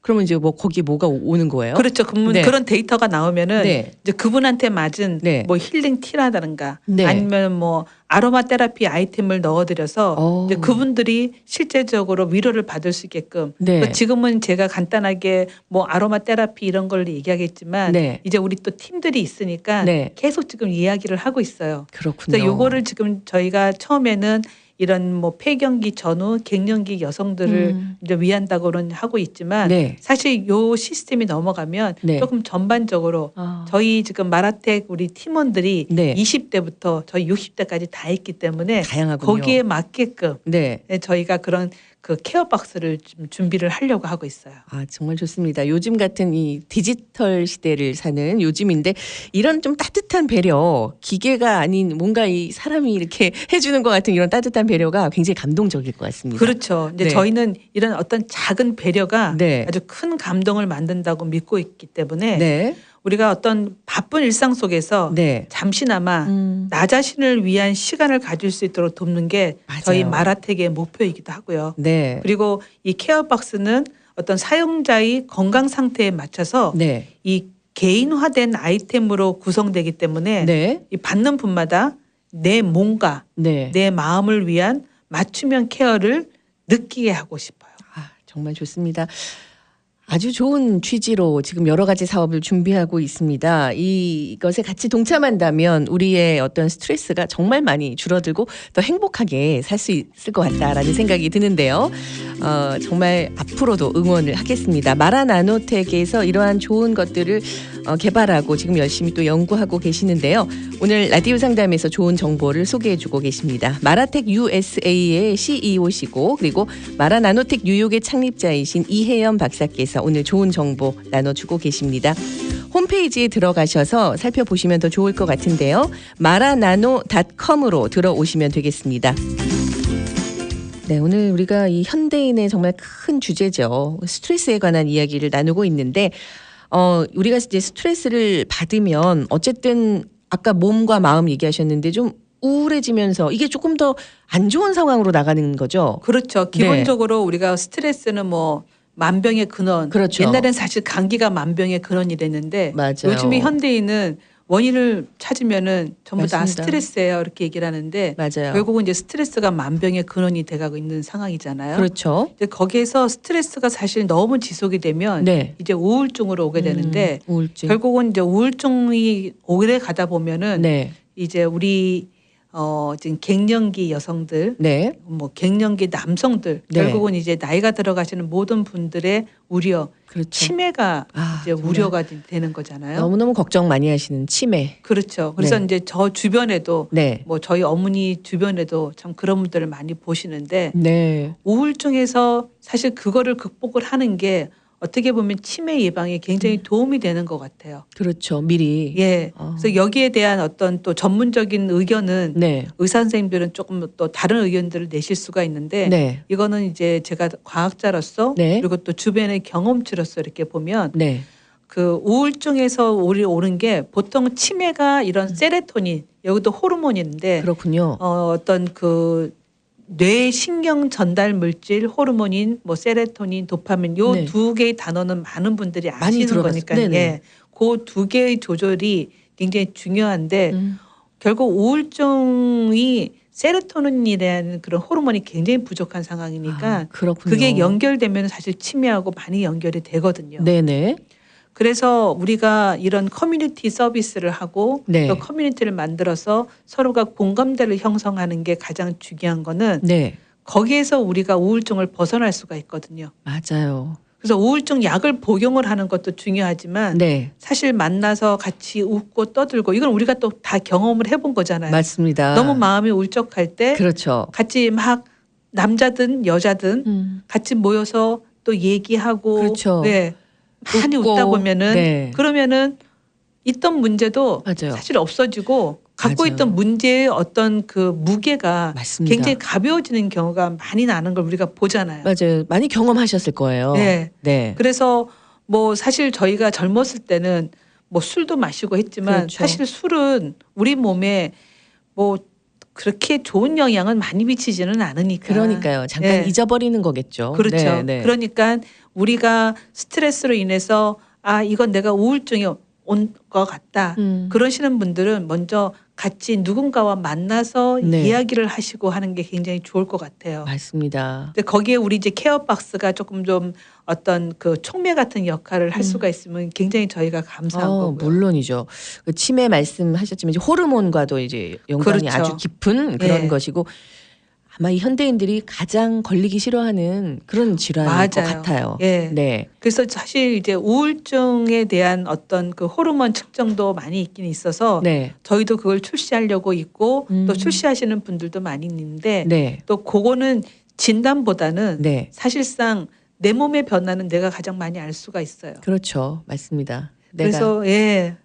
그러면 이제 뭐 거기에 뭐가 오는 거예요? 그렇죠. 그런 데이터가 나오면은 이제 그분한테 맞은 뭐 힐링 티라든가 아니면 뭐 아로마 테라피 아이템을 넣어드려서 이제 그분들이 실제적으로 위로를 받을 수 있게끔 지금은 제가 간단하게 뭐 아로마 테라피 이런 걸 얘기하겠지만 이제 우리 또 팀들이 있으니까 계속 지금 이야기를 하고 있어요. 그렇군요. 그래서 요거를 지금 저희가 처음에는 이런 뭐 폐경기 전후 갱년기 여성들을 이제 위한다고는 하고 있지만 사실 요 시스템이 넘어가면 조금 전반적으로 저희 지금 마라텍 우리 팀원들이 20대부터 저희 60대까지 다 있기 때문에 다양하군요. 거기에 맞게끔 저희가 그런 그 케어박스를 좀 준비를 하려고 하고 있어요. 정말 좋습니다. 요즘 같은 이 디지털 시대를 사는 요즘인데 이런 좀 따뜻한 배려, 기계가 아닌 뭔가 이 사람이 이렇게 해주는 것 같은 이런 따뜻한 배려가 굉장히 감동적일 것 같습니다. 그렇죠. 이제 저희는 이런 어떤 작은 배려가 아주 큰 감동을 만든다고 믿고 있기 때문에 우리가 어떤 바쁜 일상 속에서 잠시나마 나 자신을 위한 시간을 가질 수 있도록 돕는 게 저희 마라텍의 목표이기도 하고요. 그리고 이 케어박스는 어떤 사용자의 건강 상태에 맞춰서 이 개인화된 아이템으로 구성되기 때문에 이 받는 분마다 내 몸과 내 마음을 위한 맞춤형 케어를 느끼게 하고 싶어요. 정말 좋습니다. 아주 좋은 취지로 지금 여러 가지 사업을 준비하고 있습니다. 이것에 같이 동참한다면 우리의 어떤 스트레스가 정말 많이 줄어들고 더 행복하게 살 수 있을 것 같다라는 생각이 드는데요. 정말 앞으로도 응원을 하겠습니다. 마라 나노텍에서 이러한 좋은 것들을 개발하고 지금 열심히 또 연구하고 계시는데요. 오늘 라디오 상담에서 좋은 정보를 소개해주고 계십니다. 마라텍 USA의 CEO시고 그리고 마라 나노텍 뉴욕의 창립자이신 이혜연 박사께서 오늘 좋은 정보 나눠주고 계십니다. 홈페이지에 들어가셔서 살펴보시면 더 좋을 것 같은데요. 마라나노.com으로 들어오시면 되겠습니다. 네, 오늘 우리가 이 현대인의 정말 큰 주제죠. 스트레스에 관한 이야기를 나누고 있는데 우리가 이제 스트레스를 받으면 어쨌든 아까 몸과 마음 얘기하셨는데 좀 우울해지면서 이게 조금 더 안 좋은 상황으로 나가는 거죠. 그렇죠. 기본적으로 네. 우리가 스트레스는 뭐 만병의 근원. 그렇죠. 옛날엔 사실 감기가 만병의 근원이랬는데 맞아요. 요즘에 현대인은 원인을 찾으면은 전부 맞습니다. 다 스트레스예요 이렇게 얘기를 하는데 맞아요. 결국은 이제 스트레스가 만병의 근원이 돼가고 있는 상황이잖아요. 그렇죠. 이제 거기에서 스트레스가 사실 너무 지속이 되면 네. 이제 우울증으로 오게 되는데 우울증. 결국은 이제 우울증이 오래 가다 보면은 네. 이제 우리 지금 갱년기 여성들, 네. 뭐 갱년기 남성들 네. 결국은 이제 나이가 들어가시는 모든 분들의 우려, 그렇죠. 치매가 이제 우려가 되는 거잖아요. 너무너무 걱정 많이 하시는 치매. 그렇죠. 그래서 네. 이제 저 주변에도 네. 뭐 저희 어머니 주변에도 참 그런 분들을 많이 보시는데 네. 우울증에서 사실 그거를 극복을 하는 게 어떻게 보면 치매 예방에 굉장히 도움이 되는 것 같아요. 그렇죠. 미리. 예. 그래서 여기에 대한 어떤 또 전문적인 의견은 네. 의사 선생님들은 조금 또 다른 의견들을 내실 수가 있는데 네. 이거는 이제 제가 과학자로서 네. 그리고 또 주변의 경험치로서 이렇게 보면 네. 그 우울증에서 오는 게 보통 치매가 이런 세로토닌 여기도 호르몬인데 그렇군요. 어떤 그 뇌 신경 전달 물질 호르몬인 뭐 세로토닌, 도파민 요 네. 두 개의 단어는 많은 분들이 많이 아시는 거니까 예. 그 두 개의 조절이 굉장히 중요한데 결국 우울증이 세로토닌이라는 그런 호르몬이 굉장히 부족한 상황이니까 그게 연결되면 사실 치매하고 많이 연결이 되거든요. 네네. 그래서 우리가 이런 커뮤니티 서비스를 하고 네. 또 커뮤니티를 만들어서 서로가 공감대를 형성하는 게 가장 중요한 거는 네. 거기에서 우리가 우울증을 벗어날 수가 있거든요. 맞아요. 그래서 우울증 약을 복용을 하는 것도 중요하지만 네. 사실 만나서 같이 웃고 떠들고 이건 우리가 또 다 경험을 해본 거잖아요. 맞습니다. 너무 마음이 울적할 때 그렇죠. 같이 막 남자든 여자든 같이 모여서 또 얘기하고 그렇죠. 네. 많이 웃다 보면은 네. 그러면은 있던 문제도 맞아요. 사실 없어지고 갖고 맞아요. 있던 문제의 어떤 그 무게가 맞습니다. 굉장히 가벼워지는 경우가 많이 나는 걸 우리가 보잖아요. 맞아요. 많이 경험하셨을 거예요. 네. 네. 그래서 뭐 사실 저희가 젊었을 때는 뭐 술도 마시고 했지만 그렇죠. 사실 술은 우리 몸에 뭐 그렇게 좋은 영향은 많이 미치지는 않으니까. 그러니까요. 잠깐 네. 잊어버리는 거겠죠. 그렇죠. 네, 네. 그러니까 우리가 스트레스로 인해서 이건 내가 우울증이 온 것 같다. 그러시는 분들은 먼저 같이 누군가와 만나서 네. 이야기를 하시고 하는 게 굉장히 좋을 것 같아요. 맞습니다. 근데 거기에 우리 이제 케어박스가 조금 좀 어떤 그 촉매 같은 역할을 할 수가 있으면 굉장히 저희가 감사한 거고요. 물론이죠. 그 치매 말씀하셨지만 이제 호르몬과도 이제 연관이 그렇죠. 아주 깊은 그런 예. 것이고 아마 이 현대인들이 가장 걸리기 싫어하는 그런 질환일 맞아요. 것 같아요. 예. 네. 그래서 사실 이제 우울증에 대한 어떤 그 호르몬 측정도 많이 있긴 있어서 네. 저희도 그걸 출시하려고 있고 또 출시하시는 분들도 많이 있는데 네. 또 그거는 진단보다는 네. 사실상 내 몸의 변화는 내가 가장 많이 알 수가 있어요. 그렇죠. 맞습니다. 그래서 예.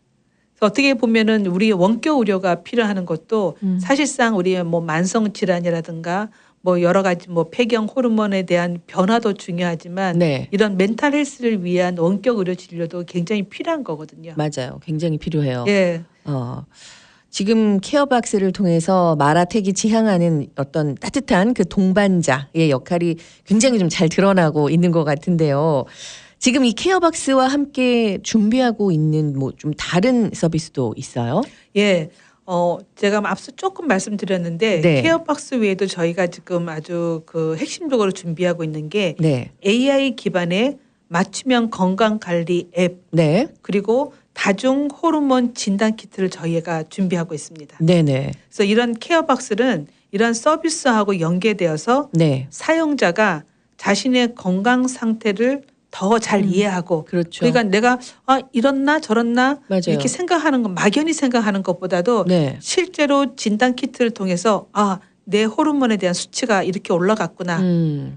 어떻게 보면은 우리 원격 의료가 필요하는 것도 사실상 우리의 뭐 만성 질환이라든가 뭐 여러 가지 뭐 폐경 호르몬에 대한 변화도 중요하지만 네. 이런 멘탈 헬스를 위한 원격 의료 진료도 굉장히 필요한 거거든요. 맞아요. 굉장히 필요해요. 예. 지금 케어박스를 통해서 마라텍이 지향하는 어떤 따뜻한 그 동반자의 역할이 굉장히 좀 잘 드러나고 있는 것 같은데요. 지금 이 케어박스와 함께 준비하고 있는 뭐 좀 다른 서비스도 있어요? 예. 제가 앞서 조금 말씀드렸는데 네. 케어박스 외에도 저희가 지금 아주 그 핵심적으로 준비하고 있는 게 네. AI 기반의 맞춤형 건강 관리 앱 네. 그리고 다중 호르몬 진단 키트를 저희가 준비하고 있습니다. 네네. 그래서 이런 케어박스는 이런 서비스하고 연계되어서 네. 사용자가 자신의 건강 상태를 더 잘 이해하고 그렇죠. 그러니까 내가 이렇나 저렇나 맞아요. 이렇게 생각하는 것 막연히 생각하는 것보다도 네. 실제로 진단 키트를 통해서 내 호르몬에 대한 수치가 이렇게 올라갔구나.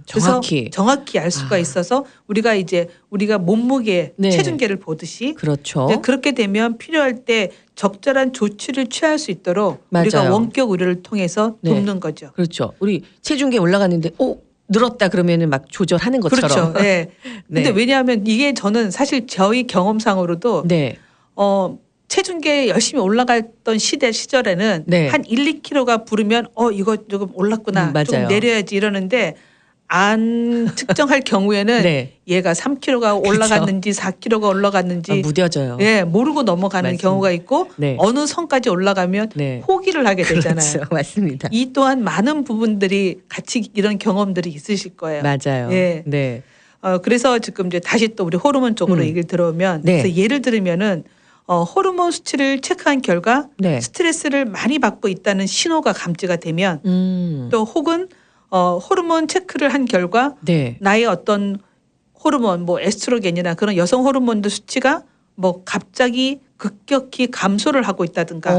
정확히 알 수가 있어서 우리가 몸무게 네. 체중계를 보듯이 그렇죠. 그렇게 되면 필요할 때 적절한 조치를 취할 수 있도록 맞아요. 우리가 원격 의료를 통해서 돕는 거죠. 그렇죠. 우리 체중계 올라갔는데 늘었다 그러면은 막 조절하는 것처럼. 그렇죠. 네. 근데 왜냐하면 이게 저는 사실 저희 경험상으로도 체중계 열심히 올라갔던 시절에는 한 1-2kg가 부르면 이거 조금 올랐구나. 좀 내려야지 이러는데 안 측정할 경우에는 얘가 3kg가 올라갔는지 4kg가 올라갔는지 무뎌져요. 모르고 넘어가는 맞습니다. 경우가 있고 어느 선까지 올라가면 포기를 하게 되잖아요. 그렇죠. 맞습니다. 이 또한 많은 부분들이 같이 이런 경험들이 있으실 거예요. 맞아요. 네. 그래서 지금 이제 다시 또 우리 호르몬 쪽으로 얘기를 들어오면 그래서 예를 들면은 호르몬 수치를 체크한 결과 스트레스를 많이 받고 있다는 신호가 감지가 되면 또 혹은 호르몬 체크를 한 결과 나의 어떤 호르몬 에스트로겐이나 그런 여성 호르몬들 수치가 갑자기 급격히 감소를 하고 있다든가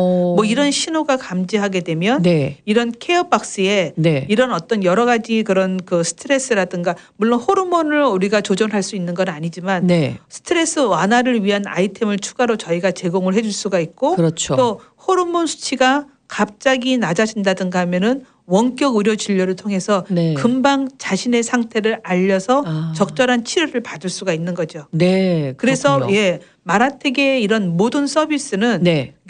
이런 신호가 감지하게 되면 이런 케어 박스에 이런 어떤 여러 가지 그런 그 스트레스라든가 물론 호르몬을 우리가 조절할 수 있는 건 아니지만 스트레스 완화를 위한 아이템을 추가로 저희가 제공을 해줄 수가 있고 그렇죠. 또 호르몬 수치가 갑자기 낮아진다든가 하면은 원격 의료 진료를 통해서 금방 자신의 상태를 알려서 적절한 치료를 받을 수가 있는 거죠. 그래서 마라텍의 이런 모든 서비스는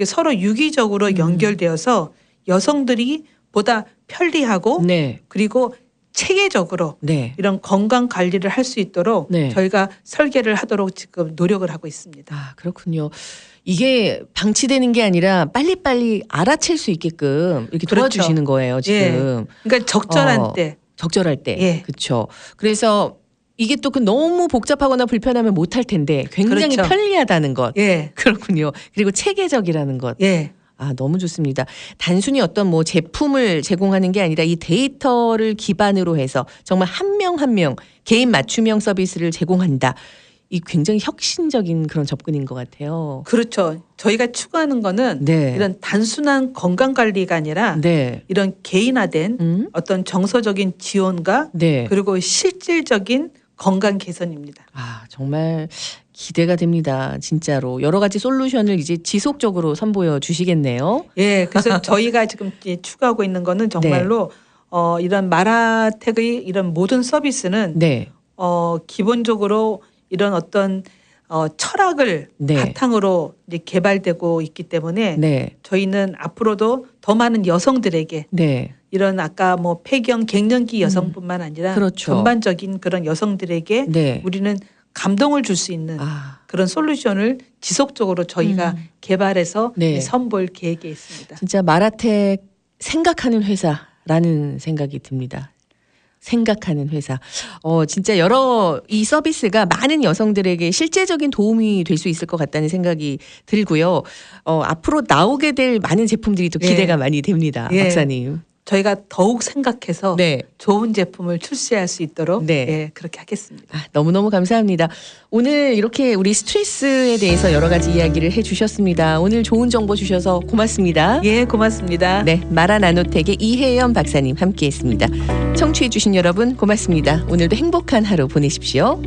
서로 유기적으로 연결되어서 여성들이 보다 편리하고 그리고 체계적으로 이런 건강 관리를 할 수 있도록 저희가 설계를 하도록 지금 노력을 하고 있습니다. 그렇군요. 이게 방치되는 게 아니라 빨리빨리 알아챌 수 있게끔 이렇게 도와주시는 거예요, 지금. 그러니까 적절할 때. 그렇죠. 그래서 이게 또 너무 복잡하거나 불편하면 못할 텐데 굉장히 편리하다는 것. 그렇군요. 그리고 체계적이라는 것. 너무 좋습니다. 단순히 어떤 제품을 제공하는 게 아니라 이 데이터를 기반으로 해서 정말 한 명 한 명 개인 맞춤형 서비스를 제공한다. 이 굉장히 혁신적인 그런 접근인 것 같아요. 그렇죠. 저희가 추구하는 거는 이런 단순한 건강 관리가 아니라 이런 개인화된 어떤 정서적인 지원과 그리고 실질적인 건강 개선입니다. 정말 기대가 됩니다. 진짜로 여러 가지 솔루션을 이제 지속적으로 선보여 주시겠네요. 그래서 저희가 지금 추구하고 있는 거는 정말로 이런 마라텍의 이런 모든 서비스는 기본적으로 이런 어떤 철학을 바탕으로 이제 개발되고 있기 때문에 저희는 앞으로도 더 많은 여성들에게 이런 아까 폐경 갱년기 여성뿐만 아니라 전반적인 그런 여성들에게 우리는 감동을 줄 수 있는 그런 솔루션을 지속적으로 저희가 개발해서 선보일 계획에 있습니다. 진짜 마라텍 생각하는 회사라는 생각이 듭니다. 생각하는 회사. 진짜 이 서비스가 많은 여성들에게 실제적인 도움이 될 수 있을 것 같다는 생각이 들고요. 앞으로 나오게 될 많은 제품들이 또 기대가 많이 됩니다. 박사님. 저희가 더욱 생각해서 좋은 제품을 출시할 수 있도록 그렇게 하겠습니다. 너무너무 감사합니다. 오늘 이렇게 우리 스트레스에 대해서 여러 가지 이야기를 해주셨습니다. 오늘 좋은 정보 주셔서 고맙습니다. 고맙습니다. 마라나노텍의 이혜연 박사님 함께했습니다. 청취해주신 여러분 고맙습니다. 오늘도 행복한 하루 보내십시오.